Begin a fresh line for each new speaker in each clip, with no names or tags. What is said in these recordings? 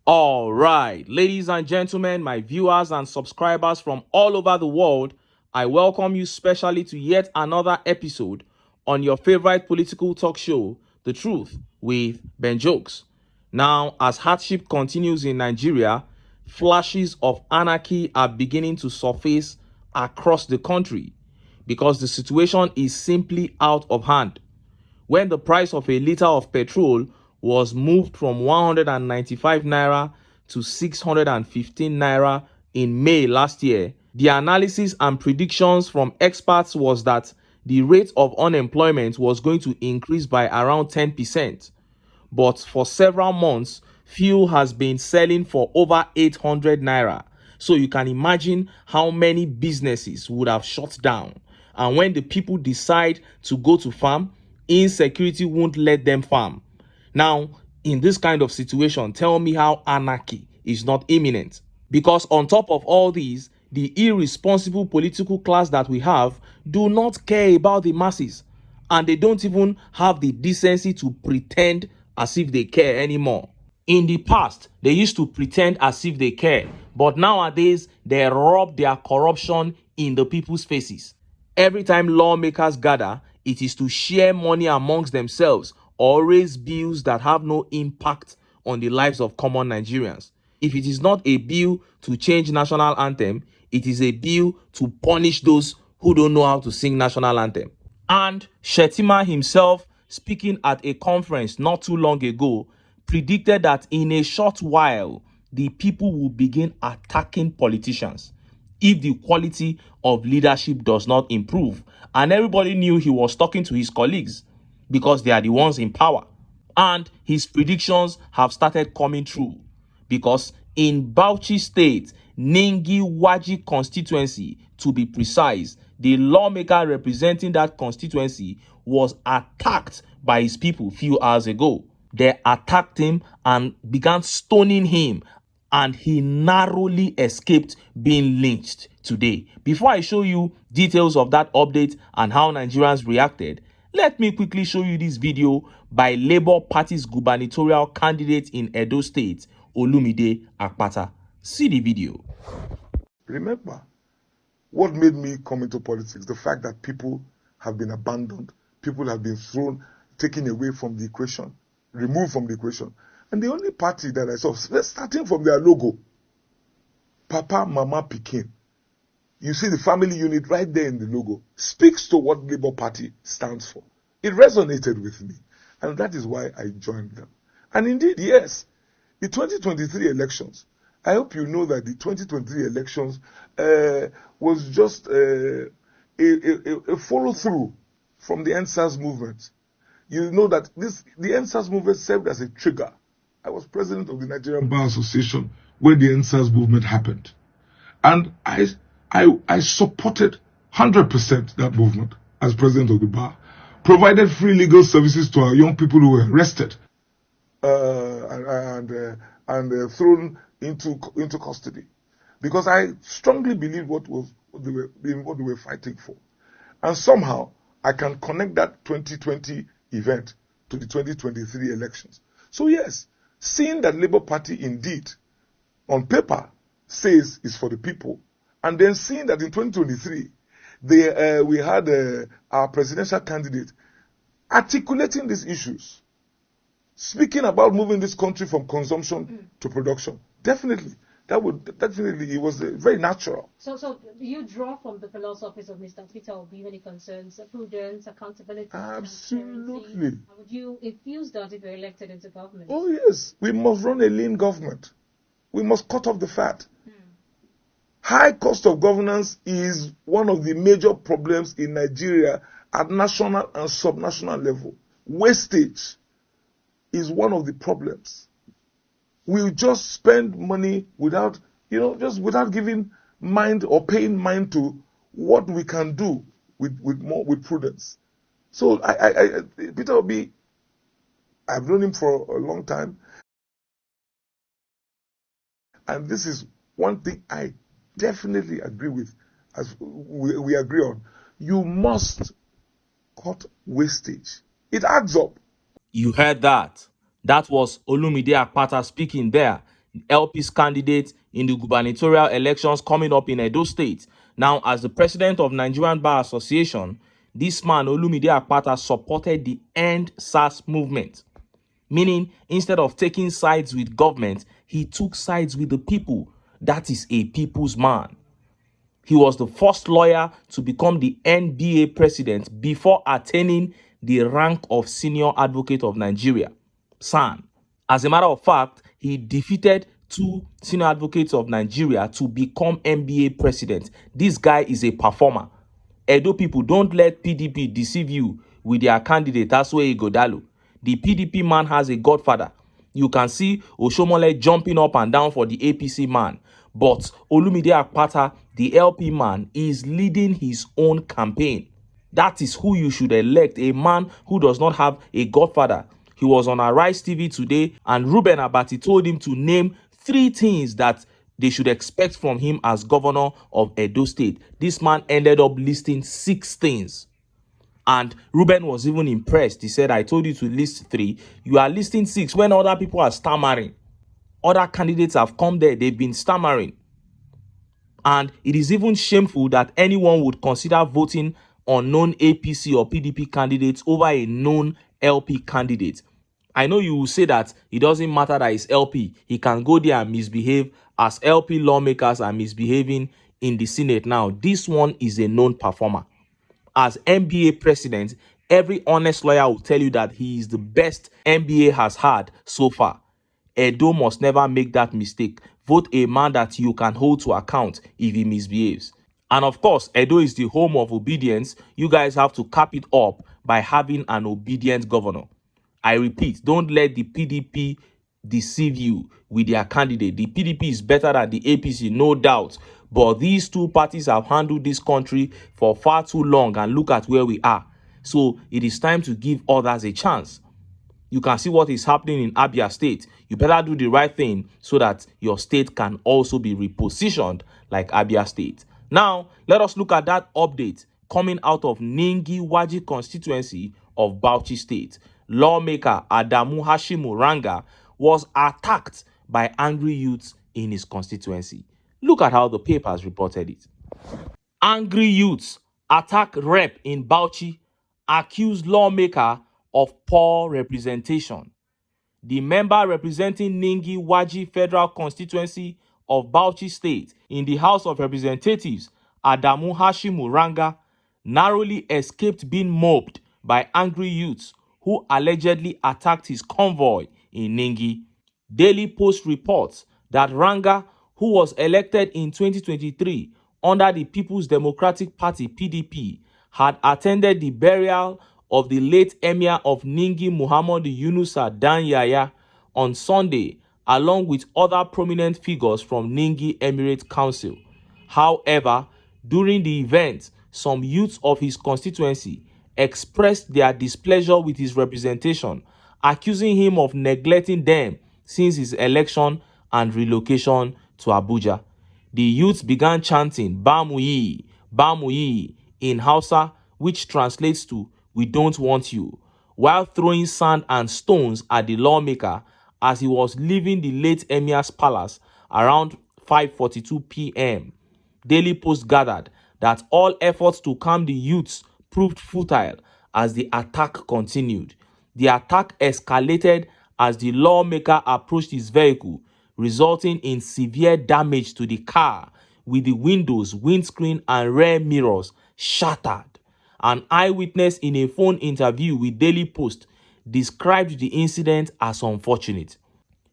All right, ladies and gentlemen, my viewers and subscribers from all over the world, I welcome you specially to yet another episode on your favorite political talk show, The Truth with Ben Jokes. Now, as hardship continues in Nigeria, flashes of anarchy are beginning to surface across the country because the situation is simply out of hand. When the price of a liter of petrol was moved from 195 naira to 615 naira in May last year, the analysis and predictions from experts was that the rate of unemployment was going to increase by around 10%. But for several months, fuel has been selling for over 800 naira. So you can imagine how many businesses would have shut down. And when the people decide to go to farm, insecurity won't let them farm. Now, in this kind of situation, tell me how anarchy is not imminent. Because on top of all these, the irresponsible political class that we have do not care about the masses, and they don't even have the decency to pretend as if they care anymore. In the past, they used to pretend as if they care, but nowadays they rub their corruption in the people's faces. Every time lawmakers gather, it is to share money amongst themselves or raise bills that have no impact on the lives of common Nigerians. If it is not a bill to change national anthem, it is a bill to punish those who don't know how to sing national anthem. And Shettima himself, speaking at a conference not too long ago, predicted that in a short while, the people will begin attacking politicians if the quality of leadership does not improve. And everybody knew he was talking to his colleagues because they are the ones in power. And his predictions have started coming true because in Bauchi State, Ningi Waji constituency, to be precise, the lawmaker representing that constituency was attacked by his people few hours ago. They attacked him and began stoning him, and he narrowly escaped being lynched today. Before I show you details of that update and how Nigerians reacted, let me quickly show you this video by Labour Party's gubernatorial candidate in Edo State, Olumide Akpata. See the video.
Remember, what made me come into politics, the fact that people have been abandoned, people have been thrown, taken away from the equation, removed from the equation. And the only party that I saw, starting from their logo, Papa, Mama, Pikin, you see the family unit right there in the logo, speaks to what Labour Party stands for. It resonated with me. And that is why I joined them. And indeed, yes, the 2023 elections, I hope you know that the 2023 elections was just a follow-through from the NSAS movement. You know that the NSAS movement served as a trigger. I was president of the Nigerian Bar Association when the NSAS movement happened. And I supported 100% that movement as president of the bar. Provided free legal services to our young people who were arrested and thrown into custody, because I strongly believe what they were fighting for, and somehow I can connect that 2020 event to the 2023 elections. So yes, seeing that Labour Party indeed, on paper, says is for the people, and then seeing that in 2023 we had our presidential candidate articulating these issues, speaking about moving this country from consumption to production. Definitely, it was very natural.
So you draw from the philosophies of Mr. Peter Obi when it concerns prudence, accountability,
absolutely.
Would you infuse that if you're elected into government?
Oh yes, we must run a lean government. We must cut off the fat. High cost of governance is one of the major problems in Nigeria at national and subnational level. Wastage is one of the problems. We just spend money without giving mind or paying mind to what we can do with prudence. So Peter Obi, I've known him for a long time, and this is one thing I definitely agree with, as we agree on. You must cut wastage. It adds up.
You heard that. That was Olumide Akpata speaking there. LP's candidate in the gubernatorial elections coming up in Edo State. Now, as the president of Nigerian Bar Association, this man, Olumide Akpata, supported the End SARS movement. Meaning, instead of taking sides with government, he took sides with the people. That is a people's man. He was the first lawyer to become the NBA president before attaining the rank of Senior Advocate of Nigeria, SAN. As a matter of fact, he defeated two Senior Advocates of Nigeria to become NBA president. This guy is a performer. Edo people, don't let PDP deceive you with their candidate, Asue Ighodalo. The PDP man has a godfather. You can see Oshomole jumping up and down for the APC man. But Olumide Akpata, the LP man, is leading his own campaign. That is who you should elect, a man who does not have a godfather. He was on Arise TV today, and Ruben Abati told him to name 3 things that they should expect from him as governor of Edo State. This man ended up listing 6 things. And Ruben was even impressed. He said, I told you to list 3. You are listing 6 when other people are stammering. Other candidates have come there. They've been stammering. And it is even shameful that anyone would consider voting on known APC or PDP candidates over a known LP candidate. I know you will say that it doesn't matter that it's LP. He can go there and misbehave as LP lawmakers are misbehaving in the Senate now. This one is a known performer. As NBA president, every honest lawyer will tell you that he is the best NBA has had so far. Edo must never make that mistake. Vote a man that you can hold to account if he misbehaves. And of course, Edo is the home of obedience. You guys have to cap it up by having an obedient governor. I repeat, don't let the PDP deceive you with their candidate. The PDP is better than the APC, no doubt. But these two parties have handled this country for far too long, and look at where we are. So it is time to give others a chance. You can see what is happening in Abia State. You better do the right thing so that your state can also be repositioned like Abia State. Now, let us look at that update coming out of Ningi Waji constituency of Bauchi State. Lawmaker Adamu Hashimu Ranga was attacked by angry youths in his constituency. Look at how the papers reported it. Angry youths attack rep in Bauchi, accuse lawmaker of poor representation. The member representing Ningi Waji Federal Constituency of Bauchi State in the House of Representatives, Adamu Hashimu Ranga, narrowly escaped being mobbed by angry youths who allegedly attacked his convoy in Ningi. Daily Post reports that Ranga, who was elected in 2023 under the People's Democratic Party (PDP), had attended the burial of the late Emir of Ningi Muhammad Yunusa Dan Yaya on Sunday, along with other prominent figures from Ningi Emirate Council. However, during the event, some youths of his constituency expressed their displeasure with his representation, accusing him of neglecting them since his election and relocation to Abuja. The youths began chanting Bamuyi, Bamuyi in Hausa, which translates to "We don't want you," while throwing sand and stones at the lawmaker as he was leaving the late Emir's palace around 5:42 p.m. Daily Post gathered that all efforts to calm the youths proved futile as the attack continued. The attack escalated as the lawmaker approached his vehicle, resulting in severe damage to the car, with the windows, windscreen, and rear mirrors shattered. An eyewitness in a phone interview with Daily Post described the incident as unfortunate.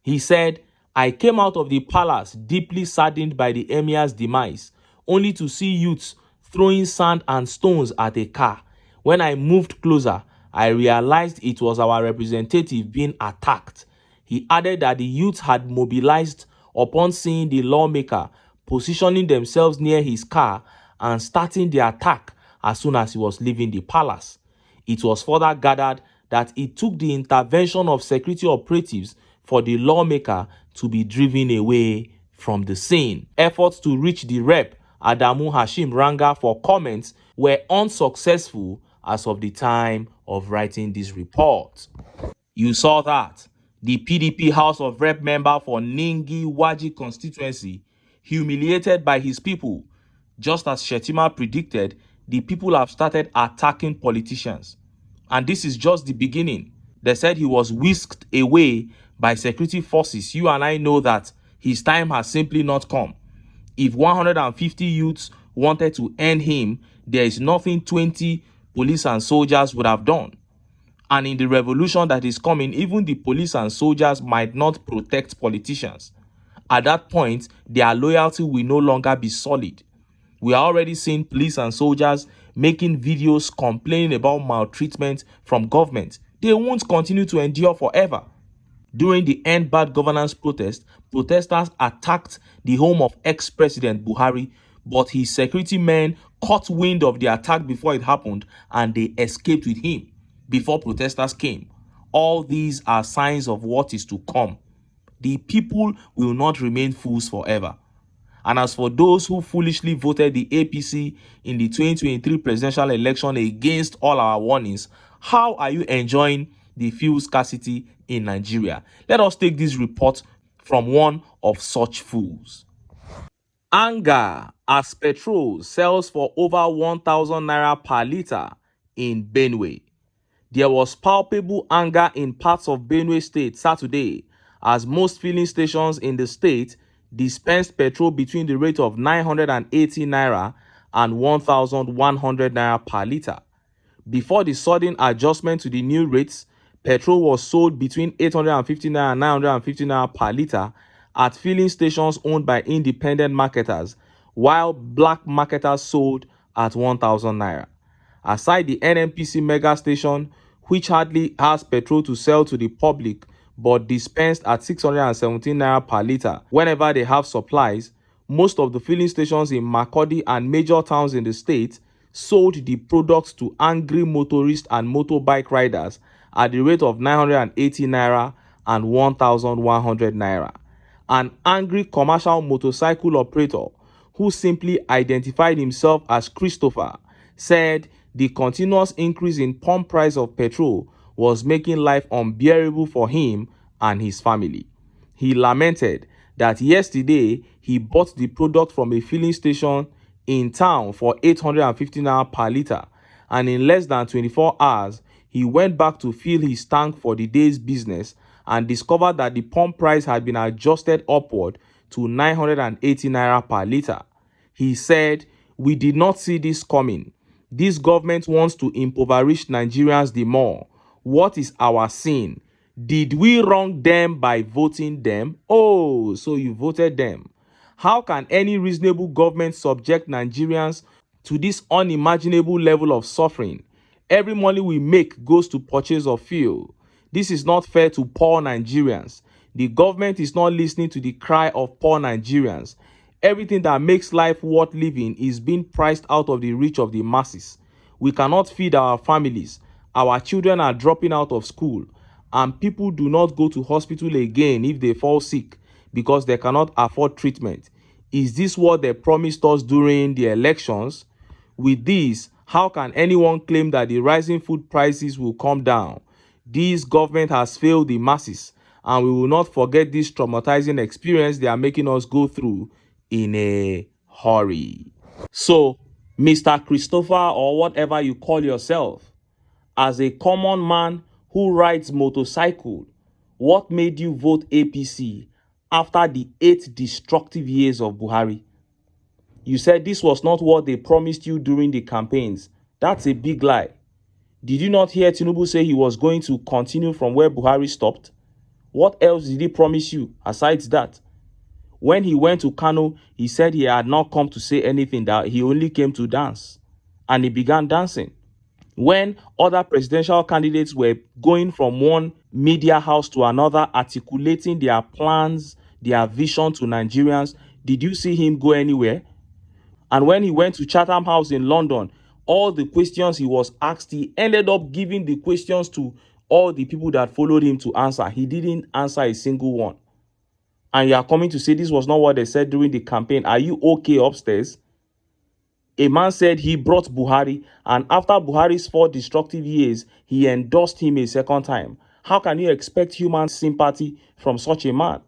He said, "I came out of the palace deeply saddened by the Emir's demise, only to see youths throwing sand and stones at a car. When I moved closer, I realized it was our representative being attacked." He added that the youths had mobilized upon seeing the lawmaker, positioning themselves near his car and starting the attack as soon as he was leaving the palace. It was further gathered that it took the intervention of security operatives for the lawmaker to be driven away from the scene. Efforts to reach the rep, Adamu Hashim Ranga, for comments were unsuccessful as of the time of writing this report. You saw that. The PDP House of Rep member for Ningi Waji constituency, humiliated by his people. Just as Shetima predicted, the people have started attacking politicians. And this is just the beginning. They said he was whisked away by security forces. You and I know that his time has simply not come. If 150 youths wanted to end him, there is nothing 20 police and soldiers would have done. And in the revolution that is coming, even the police and soldiers might not protect politicians. At that point, their loyalty will no longer be solid. We are already seeing police and soldiers making videos complaining about maltreatment from government. They won't continue to endure forever. During the End Bad Governance protest, protesters attacked the home of ex-President Buhari, but his security men caught wind of the attack before it happened and they escaped with him before protesters came. All these are signs of what is to come. The people will not remain fools forever. And as for those who foolishly voted the APC in the 2023 presidential election against all our warnings, how are you enjoying the fuel scarcity in Nigeria? Let us take this report from one of such fools. Anger as petrol sells for over 1,000 naira per litre in Benue. There was palpable anger in parts of Benue State Saturday as most filling stations in the state dispensed petrol between the rate of 980 naira and 1,100 naira per litre. Before the sudden adjustment to the new rates, petrol was sold between 850 naira and 950 naira per litre at filling stations owned by independent marketers, while black marketers sold at 1,000 naira. Aside the NNPC mega station, which hardly has petrol to sell to the public but dispensed at 617 naira per litre whenever they have supplies, most of the filling stations in Makurdi and major towns in the state sold the products to angry motorists and motorbike riders at the rate of 980 naira and 1,100 naira. An angry commercial motorcycle operator who simply identified himself as Christopher said the continuous increase in pump price of petrol was making life unbearable for him and his family. He lamented that yesterday he bought the product from a filling station in town for 850 naira per litre, and in less than 24 hours, he went back to fill his tank for the day's business and discovered that the pump price had been adjusted upward to 980 naira per litre. He said, "We did not see this coming. This government wants to impoverish Nigerians the more. What is our sin? Did we wrong them by voting them? Oh, so you voted them. How can any reasonable government subject Nigerians to this unimaginable level of suffering? Every money we make goes to purchase of fuel. This is not fair to poor Nigerians. The government is not listening to the cry of poor Nigerians. Everything that makes life worth living is being priced out of the reach of the masses. We cannot feed our families. Our children are dropping out of school, and people do not go to hospital again if they fall sick because they cannot afford treatment. Is this what they promised us during the elections? With this, how can anyone claim that the rising food prices will come down? This government has failed the masses, and we will not forget this traumatizing experience they are making us go through in a hurry." So, Mr. Christopher, or whatever you call yourself, as a common man who rides motorcycle, what made you vote APC after the 8 destructive years of Buhari? You said this was not what they promised you during the campaigns. That's a big lie. Did you not hear Tinubu say he was going to continue from where Buhari stopped? What else did he promise you aside that? When he went to Kano, he said he had not come to say anything, that he only came to dance. And he began dancing. When other presidential candidates were going from one media house to another, articulating their plans, their vision to Nigerians, did you see him go anywhere? And when he went to Chatham House in London, all the questions he was asked, he ended up giving the questions to all the people that followed him to answer. He didn't answer a single one. And you are coming to say this was not what they said during the campaign. Are you okay upstairs? A man said he brought Buhari, and after Buhari's 4 destructive years, he endorsed him a second time. How can you expect human sympathy from such a man?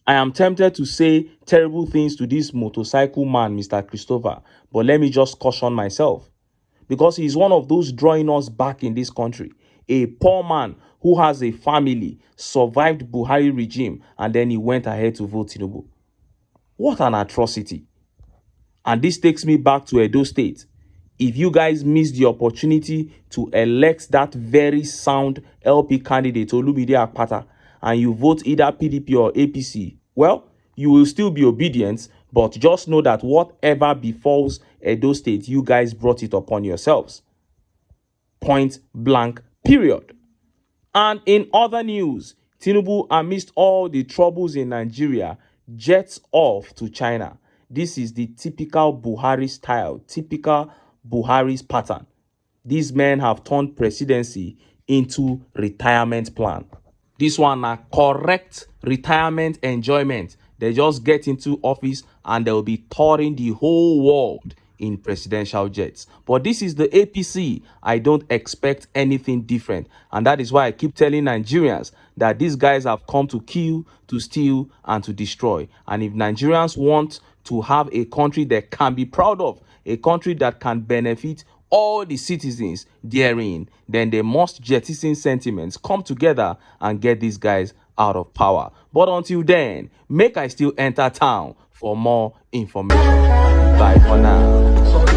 I am tempted to say terrible things to this motorcycle man, Mr. Christopher, but let me just caution myself. Because he is one of those drawing us back in this country. A poor man who has a family, survived Buhari regime, and then he went ahead to vote Tinubu. What an atrocity. And this takes me back to Edo State. If you guys miss the opportunity to elect that very sound LP candidate, Olumide Akpata, and you vote either PDP or APC, well, you will still be obedient, but just know that whatever befalls Edo State, you guys brought it upon yourselves. Point blank, period. And in other news, Tinubu, amidst all the troubles in Nigeria, jets off to China. This is the typical Buhari style, typical Buhari's pattern. These men have turned presidency into retirement plan. This one na correct retirement enjoyment. They just get into office and they'll be touring the whole world in presidential jets. But this is the APC. I don't expect anything different. And that is why I keep telling Nigerians that these guys have come to kill, to steal, and to destroy. And if Nigerians want to have a country they can be proud of, a country that can benefit all the citizens therein, then they must jettison sentiments, come together and get these guys out of power. But until then, make I still enter town for more information. Bye for now.